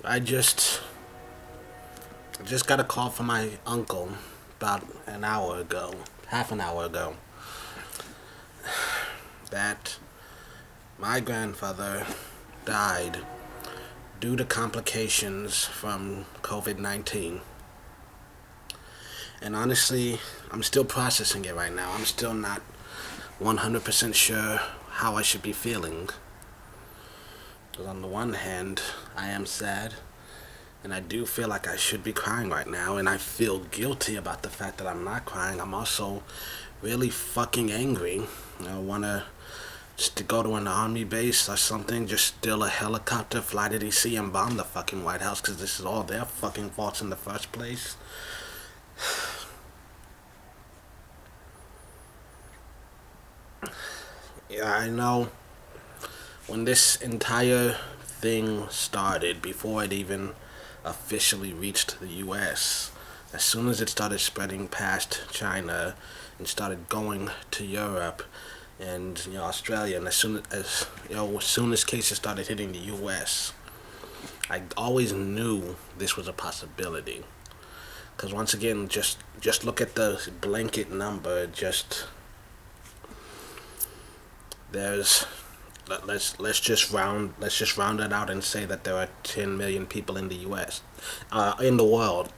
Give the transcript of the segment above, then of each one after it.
I just got a call from my uncle about an hour ago, half an hour ago, that my grandfather died due to complications from COVID-19. And honestly, I'm still processing it right now. I'm still not 100% sure how I should be feeling. Because on the one hand, I am sad, and I do feel like I should be crying right now, and I feel guilty about the fact that I'm not crying. I'm also really fucking angry. I wanna just to go to an army base or something, just steal a helicopter, fly to DC, and bomb the fucking White House, because this is all their fucking faults in the first place. Yeah, I know when this entire thing started, before it even officially reached the US, as soon as it started spreading past China and started going to Europe and Australia, and as soon as cases started hitting the US, I always knew this was a possibility. Because once again, just look at the blanket number. There's let's just round it out and say that there are 10 million people in the U.S. In the world.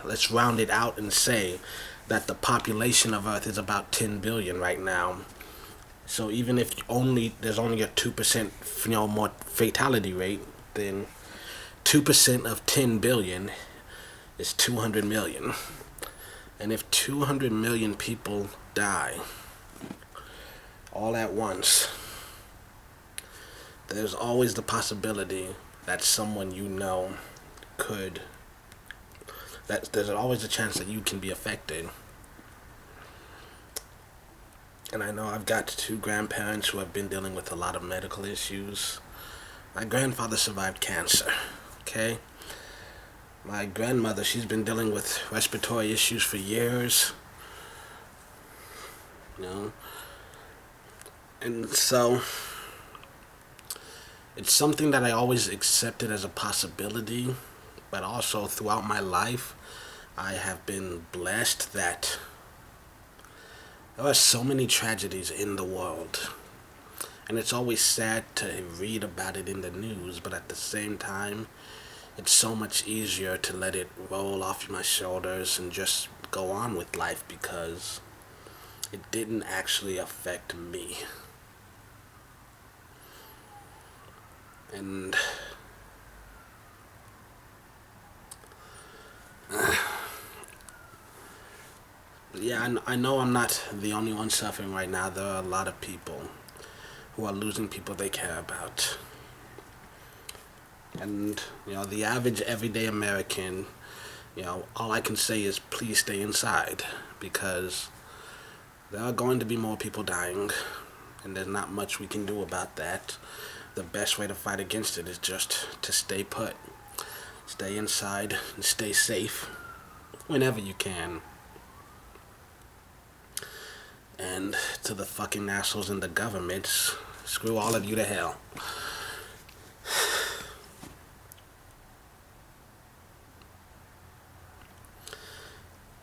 Let's round it out and say that the population of Earth is about 10 billion right now. So even if there's only a 2% more fatality rate, then 2% of 10 billion is 200 million. And if 200 million people die all at once, there's always the possibility that someone could, that there's always a chance that you can be affected. And I know I've got two grandparents who have been dealing with a lot of medical issues. My grandfather survived cancer, okay? My grandmother, she's been dealing with respiratory issues for years. You know? And so, it's something that I always accepted as a possibility, but also throughout my life, I have been blessed that there are so many tragedies in the world. And it's always sad to read about it in the news, but at the same time, it's so much easier to let it roll off my shoulders and just go on with life because it didn't actually affect me. And yeah, I know I'm not the only one suffering right now. There are a lot of people who are losing people they care about. And, the average everyday American, all I can say is please stay inside, because there are going to be more people dying, and there's not much we can do about that. The best way to fight against it is just to stay put. Stay inside and stay safe whenever you can. And to the fucking assholes in the government, screw all of you to hell.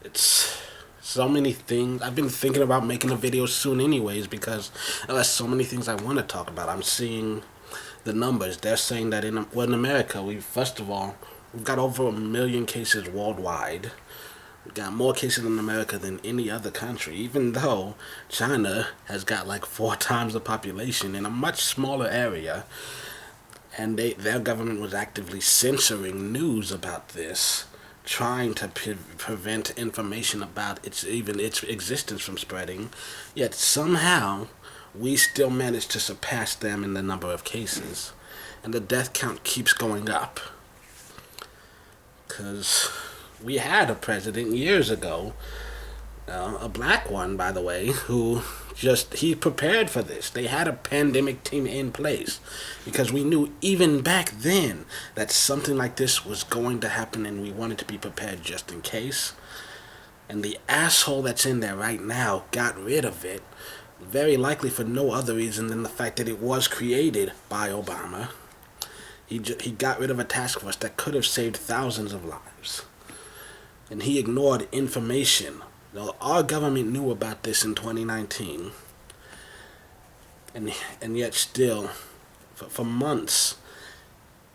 It's so many things. I've been thinking about making a video soon anyways, because there's so many things I want to talk about. I'm seeing the numbers. They're saying that in America, we've got over 1 million cases worldwide. We've got more cases in America than any other country, even though China has got like 4 times the population in a much smaller area. And their government was actively censoring news about this, trying to prevent information about its existence from spreading. Yet somehow we still managed to surpass them in the number of cases, and the death count keeps going up. Because we had a president years ago, a black one, by the way, who he prepared for this. They had a pandemic team in place because we knew even back then that something like this was going to happen, and we wanted to be prepared just in case. And the asshole that's in there right now got rid of it, very likely for no other reason than the fact that it was created by Obama. He got rid of a task force that could have saved thousands of lives. And he ignored information. Now, our government knew about this in 2019. And yet still, for months,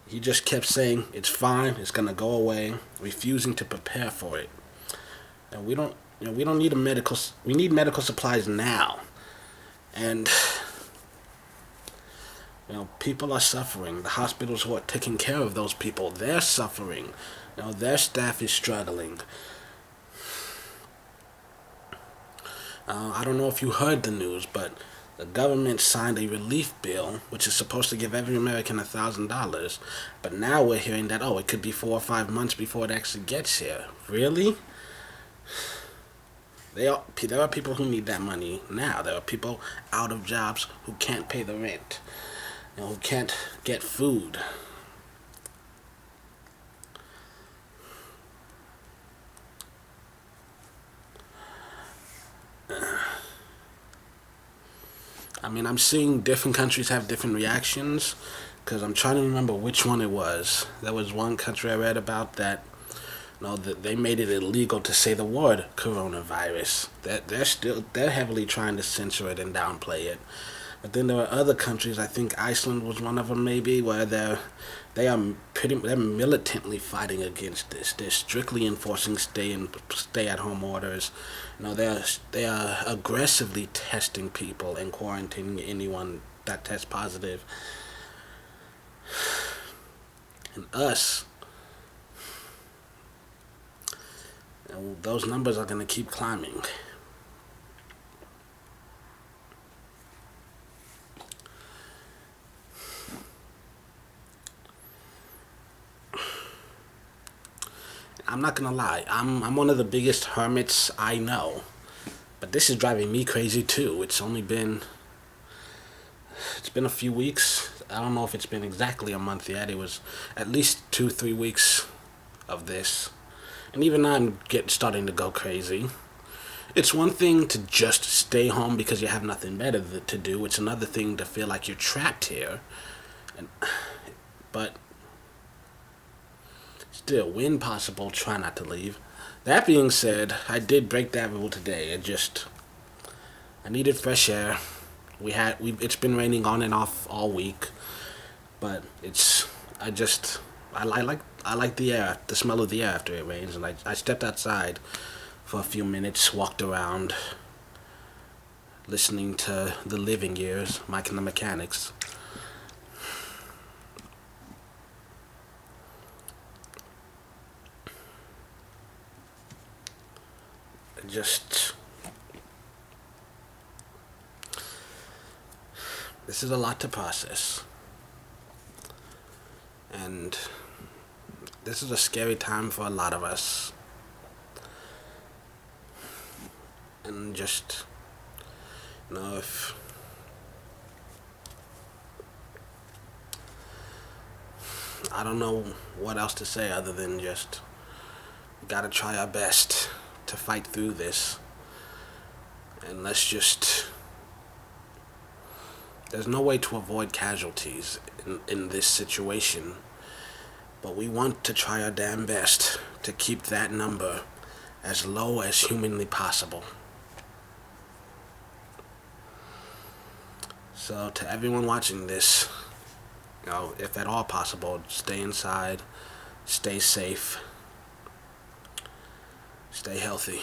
he just kept saying, it's fine, it's going to go away, refusing to prepare for it. And we don't need we need medical supplies now. And people are suffering. The hospitals who are taking care of those people, they're suffering. Their staff is struggling. I don't know if you heard the news, but the government signed a relief bill, which is supposed to give every American $1,000. But now we're hearing that, it could be 4 or 5 months before it actually gets here. Really? There are people who need that money now. There are people out of jobs who can't pay the rent, who can't get food. I'm seeing different countries have different reactions, because I'm trying to remember which one it was. There was one country I read about that they made it illegal to say the word coronavirus. They're heavily trying to censor it and downplay it. But then there are other countries, I think Iceland was one of them maybe, where they're militantly fighting against this. They're strictly enforcing stay at home orders. They are aggressively testing people and quarantining anyone that tests positive. And us, those numbers are going to keep climbing. I'm not gonna lie, I'm one of the biggest hermits I know, but this is driving me crazy too. It's been a few weeks. I don't know if it's been exactly a month yet. It was at least 2-3 weeks of this, and even I'm starting to go crazy. It's one thing to just stay home because you have nothing better to do. It's another thing to feel like you're trapped here, but still, when possible, try not to leave. That being said, I did break that rule today. I needed fresh air. It's been raining on and off all week, but I like the air, the smell of the air after it rains, and I stepped outside for a few minutes, walked around, listening to the Living Years, Mike and the Mechanics. This is a lot to process, and this is a scary time for a lot of us, and if I don't know what else to say other than just gotta try our best to fight through this. And there's no way to avoid casualties in this situation, but we want to try our damn best to keep that number as low as humanly possible. So to everyone watching this, if at all possible, stay inside, stay safe, stay healthy.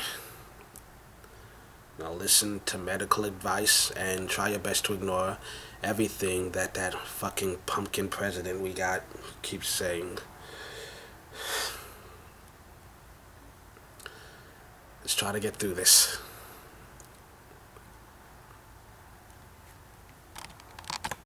Listen to medical advice and try your best to ignore everything that fucking pumpkin president we got keeps saying. Let's try to get through this.